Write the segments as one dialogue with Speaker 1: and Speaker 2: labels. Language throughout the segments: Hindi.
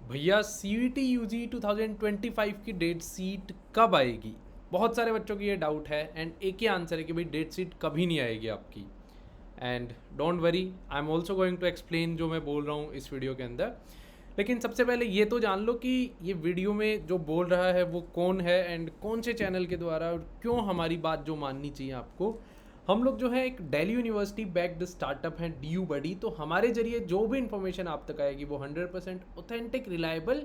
Speaker 1: भैया सीयूईटी यूजी 2025 की डेट सीट कब आएगी? बहुत सारे बच्चों की ये डाउट है एंड एक ही आंसर है कि भाई डेट सीट कभी नहीं आएगी आपकी। And don't worry, I am also going to explain जो मैं बोल रहा हूँ इस वीडियो के अंदर। लेकिन सबसे पहले ये तो जान लो कि ये वीडियो में जो बोल रहा है वो कौन है एंड कौन से चैनल के द्वारा और क्यों हमारी बात जो माननी चाहिए आपको। हम लोग जो है एक दिल्ली यूनिवर्सिटी बैक्ड स्टार्टअप है DU बडी, तो हमारे जरिए जो भी इंफॉर्मेशन आप तक आएगी वो 100% ऑथेंटिक, रिलायबल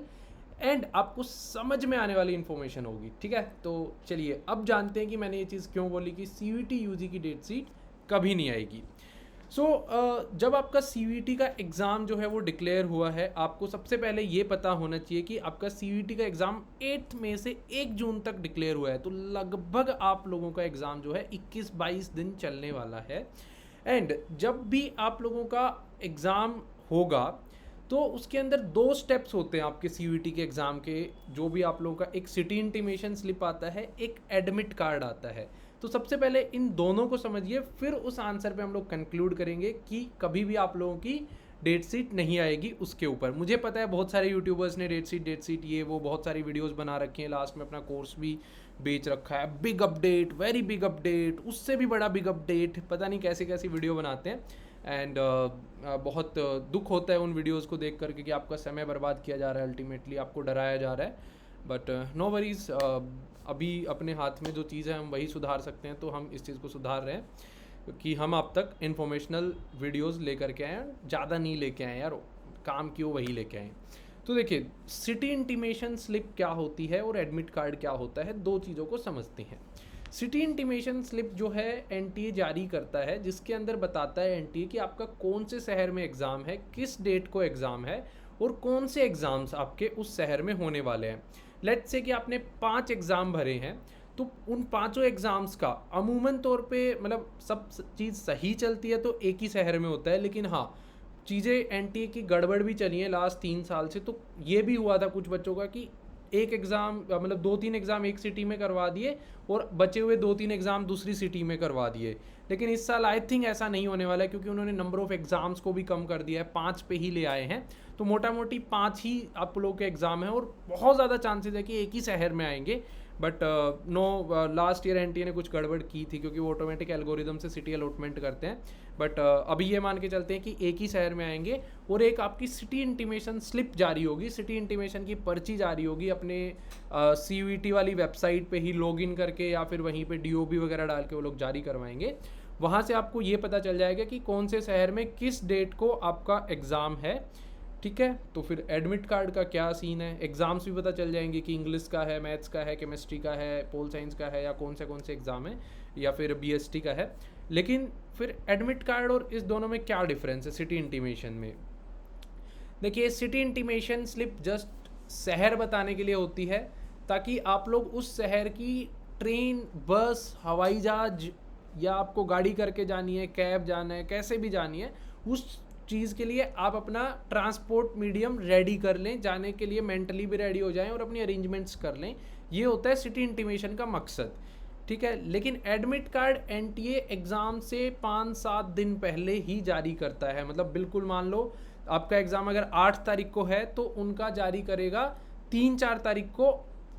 Speaker 1: एंड आपको समझ में आने वाली इन्फॉर्मेशन होगी। ठीक है, तो चलिए अब जानते हैं कि मैंने ये चीज़ क्यों बोली कि CUET UG की डेट सीट कभी नहीं आएगी। जब आपका CUET का एग्ज़ाम जो है वो डिक्लेयर हुआ है, आपको सबसे पहले ये पता होना चाहिए कि आपका CUET का एग्ज़ाम 8 मई से 1 जून तक डिक्लेयर हुआ है। तो लगभग आप लोगों का एग्ज़ाम जो है 21-22 दिन चलने वाला है। एंड जब भी आप लोगों का एग्ज़ाम होगा तो उसके अंदर 2 स्टेप्स होते हैं आपके CUET के एग्ज़ाम के। जो भी आप लोगों का एक सिटी इंटीमेशन स्लिप आता है, एक एडमिट कार्ड आता है। तो सबसे पहले इन दोनों को समझिए, फिर उस आंसर पे हम लोग कंक्लूड करेंगे कि कभी भी आप लोगों की डेट सीट नहीं आएगी उसके ऊपर। मुझे पता है बहुत सारे यूट्यूबर्स ने डेट सीट ये वो बहुत सारी वीडियोस बना रखी हैं, लास्ट में अपना कोर्स भी बेच रखा है, big update, very big update, उससे भी बड़ा बिग अपडेट, पता नहीं कैसी कैसी वीडियो बनाते हैं। एंड बहुत दुख होता है उन वीडियोस को देख करके कि आपका समय बर्बाद किया जा रहा है, अल्टीमेटली आपको डराया जा रहा है। बट नो वरीज, अभी अपने हाथ में जो चीज़ है हम वही सुधार सकते हैं, तो हम इस चीज़ को सुधार रहे हैं कि हम आप तक इन्फॉर्मेशनल वीडियोस लेकर के आए, ज़्यादा नहीं लेके आए यार, काम क्यों वही लेके आए। तो देखिए, सिटी इंटीमेशन स्लिप क्या होती है और एडमिट कार्ड क्या होता है, दो चीज़ों को समझते हैं। सिटी इंटीमेशन स्लिप जो है NTA जारी करता है, जिसके अंदर बताता है NTA कि आपका कौन से शहर में एग्ज़ाम है, किस डेट को एग्ज़ाम है और कौन से एग्ज़ाम्स आपके उस शहर में होने वाले हैं। लेट्स से कि आपने 5 एग्ज़ाम भरे हैं, तो उन पांचों एग्ज़ाम्स का अमूमन तौर पे मतलब सब चीज़ सही चलती है तो एक ही शहर में होता है। लेकिन हाँ, चीज़ें NTA की गड़बड़ भी चली है लास्ट 3 साल से। तो ये भी हुआ था कुछ बच्चों का कि एक एग्ज़ाम मतलब 2-3 एग्ज़ाम एक सिटी में करवा दिए और बचे हुए 2-3 एग्ज़ाम दूसरी सिटी में करवा दिए। लेकिन इस साल आई थिंक ऐसा नहीं होने वाला है, क्योंकि उन्होंने नंबर ऑफ़ एग्ज़ाम्स को भी कम कर दिया है, 5 पे ही ले आए हैं। तो मोटा मोटी 5 ही आप लोगों के एग्ज़ाम है और बहुत ज़्यादा चांसेस है कि एक ही शहर में आएंगे। But no, last year NTA ने कुछ गड़बड़ की थी, क्योंकि वो ऑटोमेटिक एल्गोरिदम से सिटी अलॉटमेंट करते हैं। बट अभी ये मान के चलते हैं कि एक ही शहर में आएंगे और एक आपकी सिटी इंटीमेशन स्लिप जारी होगी, सिटी इंटीमेशन की पर्ची जारी होगी अपने CUET वाली वेबसाइट पे ही लॉगिन करके, या फिर वहीं पे DOB वगैरह डाल के वो लोग जारी करवाएंगे। वहाँ से आपको ये पता चल जाएगा कि कौन से शहर में किस डेट को आपका एग्ज़ाम है। ठीक है, तो फिर एडमिट कार्ड का क्या सीन है, एग्ज़ाम्स भी पता चल जाएंगे कि इंग्लिश का है, मैथ्स का है, केमिस्ट्री का है, पोल साइंस का है, या कौन से एग्ज़ाम है, या फिर BST का है। लेकिन फिर एडमिट कार्ड और इस दोनों में क्या डिफरेंस है सिटी इंटीमेशन में? देखिए, सिटी इंटीमेशन स्लिप जस्ट शहर बताने के लिए होती है, ताकि आप लोग उस शहर की ट्रेन, बस, हवाई जहाज, या आपको गाड़ी करके जानी है, कैब जाना है, कैसे भी जानी है, उस चीज़ के लिए आप अपना ट्रांसपोर्ट मीडियम रेडी कर लें, जाने के लिए मेंटली भी रेडी हो जाएं और अपनी अरेंजमेंट्स कर लें। ये होता है सिटी इंटीमेशन का मकसद। ठीक है, लेकिन एडमिट कार्ड NTA एग्ज़ाम से 5-7 दिन पहले ही जारी करता है। मतलब बिल्कुल मान लो आपका एग्ज़ाम अगर 8 तारीख को है तो उनका जारी करेगा 3-4 तारीख को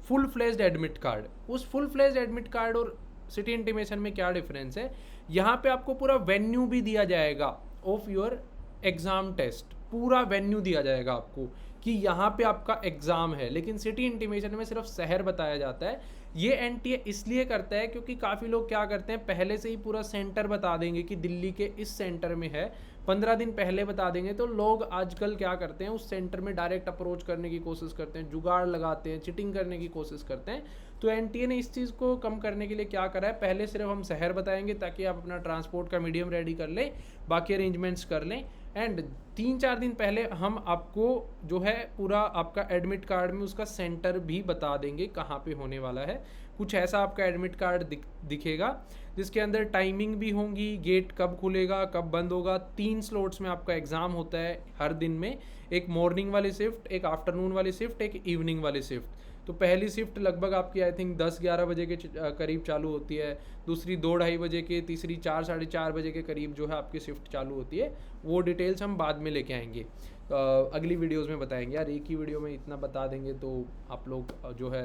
Speaker 1: फुल फ्लेज्ड एडमिट कार्ड। उस फुल फ्लेज्ड एडमिट कार्ड और सिटी इंटीमेशन में क्या डिफरेंस है? यहाँ पे आपको पूरा वेन्यू भी दिया जाएगा ऑफ योर एग्ज़ाम टेस्ट, पूरा वेन्यू दिया जाएगा आपको कि यहाँ पे आपका एग्ज़ाम है। लेकिन सिटी इंटीमेशन में सिर्फ शहर बताया जाता है। ये NTA इसलिए करता है क्योंकि काफ़ी लोग क्या करते हैं, पहले से ही पूरा सेंटर बता देंगे कि दिल्ली के इस सेंटर में है, 15 दिन पहले बता देंगे। तो लोग आजकल क्या करते हैं, उस सेंटर में डायरेक्ट अप्रोच करने की कोशिश करते हैं, जुगाड़ लगाते हैं, चिटिंग करने की कोशिश करते हैं। तो NTA ने इस चीज़ को कम करने के लिए क्या करा है, पहले सिर्फ हम शहर बताएंगे ताकि आप अपना ट्रांसपोर्ट का मीडियम रेडी कर लें, बाकी अरेंजमेंट्स कर लें। एंड 3-4 दिन पहले हम आपको जो है पूरा आपका एडमिट कार्ड में उसका सेंटर भी बता देंगे कहाँ पे होने वाला है। कुछ ऐसा आपका एडमिट कार्ड दिखेगा जिसके अंदर टाइमिंग भी होंगी, गेट कब खुलेगा, कब बंद होगा। 3 स्लॉट्स में आपका एग्ज़ाम होता है हर दिन में, एक मॉर्निंग वाली शिफ्ट, एक आफ्टरनून वाली शिफ्ट, एक इवनिंग वाली शिफ्ट। तो पहली शिफ्ट लगभग आपकी आई थिंक 10-11 बजे के करीब चालू होती है, दूसरी 2-2:30 बजे के, तीसरी 4-4:30 बजे के करीब जो है आपकी शिफ्ट चालू होती है। वो डिटेल्स हम बाद में लेके आएंगे। अगली वीडियोस में बताएंगे। यार एक ही वीडियो में इतना बता देंगे तो आप लोग जो है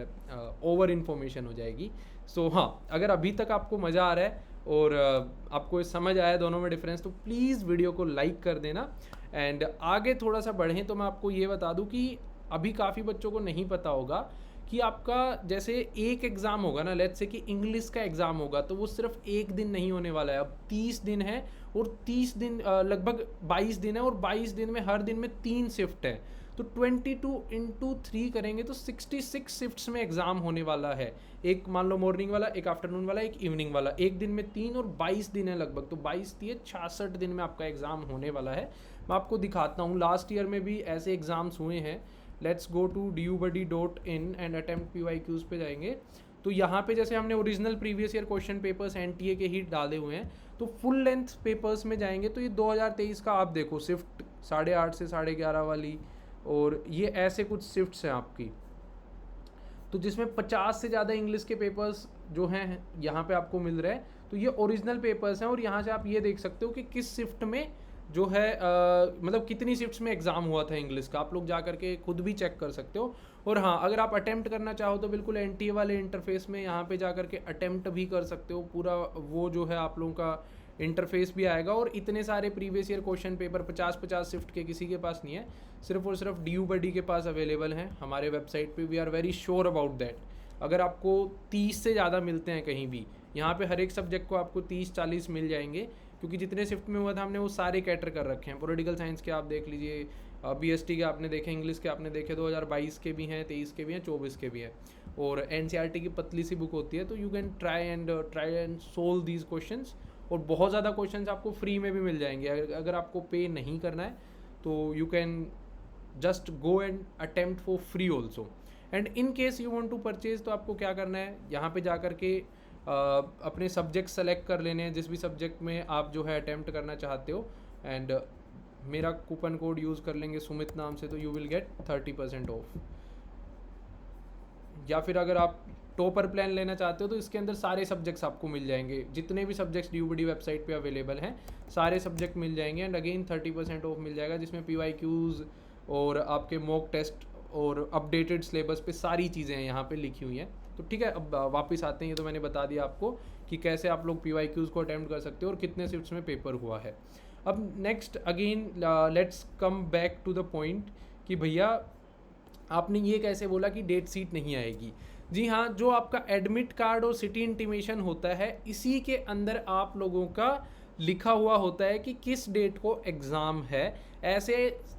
Speaker 1: ओवर इन्फॉर्मेशन हो जाएगी। सो हाँ, अगर अभी तक आपको मज़ा आ रहा है और आपको समझ आया दोनों में डिफरेंस, तो प्लीज़ वीडियो को लाइक कर देना। एंड आगे थोड़ा सा बढ़ें तो मैं आपको ये बता दूं कि अभी काफ़ी बच्चों को नहीं पता होगा कि आपका जैसे एक एग्ज़ाम होगा ना, लेट्स से कि इंग्लिश का एग्ज़ाम होगा, तो वो सिर्फ एक दिन नहीं होने वाला है, अब 30 दिन है और 30 दिन लगभग 22 दिन है और 22 दिन में हर दिन में 3 शिफ्ट है, तो 22 इंटू 3 करेंगे तो 66 शिफ्ट्स में एग्ज़ाम होने वाला है। एक मान लो मॉर्निंग वाला, एक आफ्टरनून वाला, एक इवनिंग वाला, एक दिन में 3 और 22 दिन है लगभग, तो 22 66 दिन में आपका एग्ज़ाम होने वाला है। मैं आपको दिखाता हूँ, लास्ट ईयर में भी ऐसे एग्ज़ाम्स हुए हैं। Let's go to dubuddy.in and attempt PYQs पे जाएंगे, तो यहाँ पे जैसे हमने original previous year question papers NTA के ही डाले हुए हैं, तो फुल लेंथ पेपर्स में जाएंगे तो ये 2023 का आप देखो शिफ्ट 8:30 से 11:30 वाली, और ये ऐसे कुछ शिफ्ट्स हैं आपकी, तो जिसमें 50 से ज़्यादा इंग्लिश के पेपर्स जो हैं यहाँ पे आपको मिल रहे हैं। तो ये ओरिजिनल पेपर्स हैं और यहाँ से आप ये देख सकते हो कि किस शिफ्ट में जो है मतलब कितनी शिफ्ट्स में एग्ज़ाम हुआ था इंग्लिश का, आप लोग जा करके खुद भी चेक कर सकते हो। और हाँ, अगर आप अटेम्प्ट करना चाहो तो बिल्कुल NTA वाले इंटरफेस में यहाँ पे जा करके अटेम्प्ट भी कर सकते हो, पूरा वो जो है आप लोगों का इंटरफेस भी आएगा। और इतने सारे previous year question paper 50-50 shift के किसी के पास नहीं है, सिर्फ और सिर्फ DUBuddy के पास अवेलेबल हैं हमारे वेबसाइट पे। We are very sure about that. अगर आपको 30 से ज़्यादा मिलते हैं कहीं भी, यहाँ पे हर एक सब्जेक्ट को आपको 30-40 मिल जाएंगे, क्योंकि जितने शिफ्ट में हुआ था हमने वो सारे कैटर कर रखे हैं। पॉलिटिकल साइंस के आप देख लीजिए, BST के आपने देखे, इंग्लिश के आपने देखे, 2022 के भी हैं, 23 के भी हैं, 24 के भी हैं, और NCERT की पतली सी बुक होती है, तो you can try and solve these questions. और बहुत ज़्यादा क्वेश्चंस आपको फ्री में भी मिल जाएंगे, अगर आपको पे नहीं करना है तो you can just go and attempt for free also. And in case you want to purchase, तो आपको क्या करना है, यहाँ पे जा करके अपने सब्जेक्ट सेलेक्ट कर लेने हैं जिस भी सब्जेक्ट में आप जो है अटेम्प्ट करना चाहते हो, एंड मेरा कूपन कोड यूज़ कर लेंगे सुमित नाम से, तो यू विल गेट 30% ऑफ। या फिर अगर आप टॉपर प्लान लेना चाहते हो तो इसके अंदर सारे सब्जेक्ट्स आपको मिल जाएंगे, जितने भी सब्जेक्ट्स DUBuddy वेबसाइट पे अवेलेबल हैं सारे सब्जेक्ट मिल जाएंगे, एंड अगेन 30% ऑफ मिल जाएगा, जिसमें PYQs और आपके मॉक टेस्ट और अपडेटेड सिलेबस पे सारी चीज़ें यहाँ पे लिखी हुई हैं। तो ठीक है, अब वापस आते हैं, ये तो मैंने बता दिया आपको कि कैसे आप लोग PYQs को अटेम्प्ट कर सकते हो और कितने शिफ्ट्स में पेपर हुआ है। अब next again let's come back to the point कि भैया आपने ये कैसे बोला कि डेट सीट नहीं आएगी। जी हाँ, जो आपका एडमिट कार्ड और सिटी इंटीमेशन होता है, इसी के अंदर आप लोगों का लिखा हुआ होता है कि किस डेट को एग्ज़ाम है। ऐसे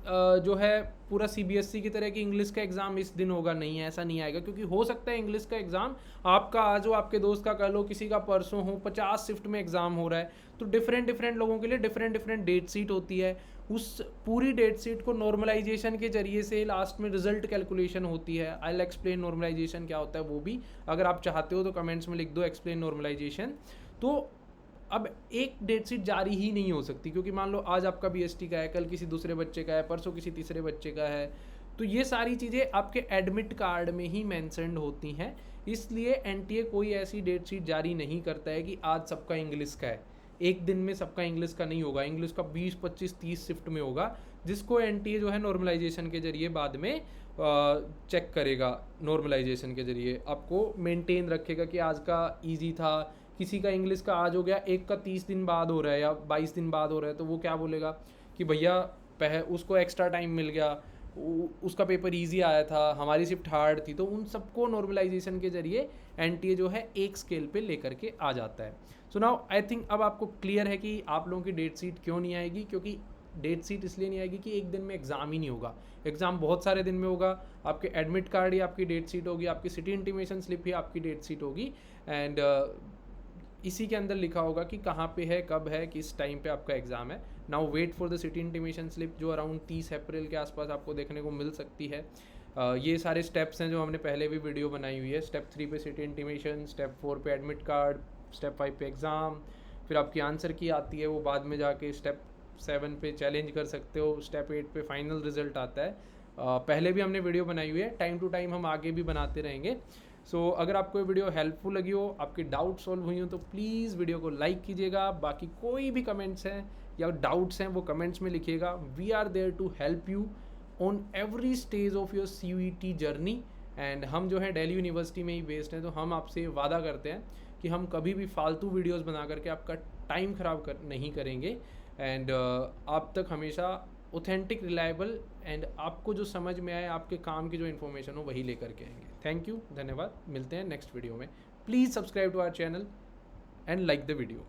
Speaker 1: जो है पूरा CBSE की तरह कि इंग्लिश का एग्ज़ाम इस दिन होगा, नहीं है, ऐसा नहीं आएगा, क्योंकि हो सकता है इंग्लिश का एग्ज़ाम आपका आज हो, आपके दोस्त का कल हो, किसी का परसों हो, 50 शिफ्ट में एग्ज़ाम हो रहा है, तो डिफरेंट लोगों के लिए डिफरेंट डेट सीट होती है। उस पूरी डेट सीट को नॉर्मलाइजेशन के जरिए से लास्ट में रिजल्ट कैलकुलेशन होती है। आई विल एक्सप्लेन नॉर्मलाइजेशन क्या होता है, वो भी अगर आप चाहते हो तो कमेंट्स में लिख दो एक्सप्लेन नॉर्मलाइजेशन। तो अब एक डेट सीट जारी ही नहीं हो सकती, क्योंकि मान लो आज आपका BST का है, कल किसी दूसरे बच्चे का है, परसों किसी तीसरे बच्चे का है, तो ये सारी चीज़ें आपके एडमिट कार्ड में ही मेंशन्ड होती हैं। इसलिए NTA कोई ऐसी डेट सीट जारी नहीं करता है कि आज सबका इंग्लिश का है, एक दिन में सबका इंग्लिश का नहीं होगा, इंग्लिश का 20, 25, 30 शिफ्ट में होगा, जिसको NTA जो है नॉर्मलाइजेशन के जरिए बाद में चेक करेगा। नॉर्मलाइजेशन के जरिए आपको मेंटेन रखेगा कि आज का ईजी था, किसी का इंग्लिश का आज हो गया, एक का 30 दिन बाद हो रहा है या 22 दिन बाद हो रहा है, तो वो क्या बोलेगा कि भैया उसको एक्स्ट्रा टाइम मिल गया, उसका पेपर इजी आया था, हमारी शिफ्ट हार्ड थी। तो उन सबको नॉर्मलाइजेशन के जरिए NTA जो है एक स्केल पे लेकर के आ जाता है। सो नाउ आई थिंक अब आपको क्लियर है कि आप लोगों की डेट सीट क्यों नहीं आएगी, क्योंकि डेट सीट इसलिए नहीं आएगी कि एक दिन में एग्ज़ाम ही नहीं होगा, एग्ज़ाम बहुत सारे दिन में होगा। आपके एडमिट कार्ड ही आपकी डेट सीट होगी, आपकी सिटी इंटीमेशन स्लिप ही आपकी डेट सीट होगी, एंड इसी के अंदर लिखा होगा कि कहाँ पे है, कब है, किस टाइम पे आपका एग्ज़ाम है। Now wait for the city intimation slip, जो अराउंड 30 अप्रैल के आसपास आपको देखने को मिल सकती है। ये सारे स्टेप्स हैं जो हमने पहले भी वीडियो बनाई हुई है। स्टेप 3 पे सिटी इंटीमेशन, स्टेप 4 पे एडमिट कार्ड, स्टेप 5 पे एग्ज़ाम, फिर आपकी आंसर की आती है, वो बाद में जाके स्टेप 7 पे चैलेंज कर सकते हो, स्टेप 8 पे फाइनल रिजल्ट आता है। पहले भी हमने वीडियो बनाई हुई है, टाइम टू टाइम हम आगे भी बनाते रहेंगे। सो अगर आपको ये वीडियो हेल्पफुल लगी हो, आपके डाउट सॉल्व हुई हो, तो प्लीज़ वीडियो को लाइक कीजिएगा। बाकी कोई भी कमेंट्स हैं या डाउट्स हैं वो कमेंट्स में लिखिएगा। We are there to help you. On every stage of your CUET journey. एंड हम जो है दिल्ली यूनिवर्सिटी में ही बेस्ड हैं, तो हम आपसे वादा करते हैं कि हम कभी भी फालतू वीडियोस बना करके आपका टाइम ख़राब नहीं करेंगे। एंड आप तक हमेशा ऑथेंटिक, रिलायबल एंड आपको जो समझ में आए, आपके काम की जो इन्फॉर्मेशन हो वही लेकर के आएंगे। थैंक यू, धन्यवाद। मिलते हैं नेक्स्ट वीडियो में। Please subscribe to our channel and like the video.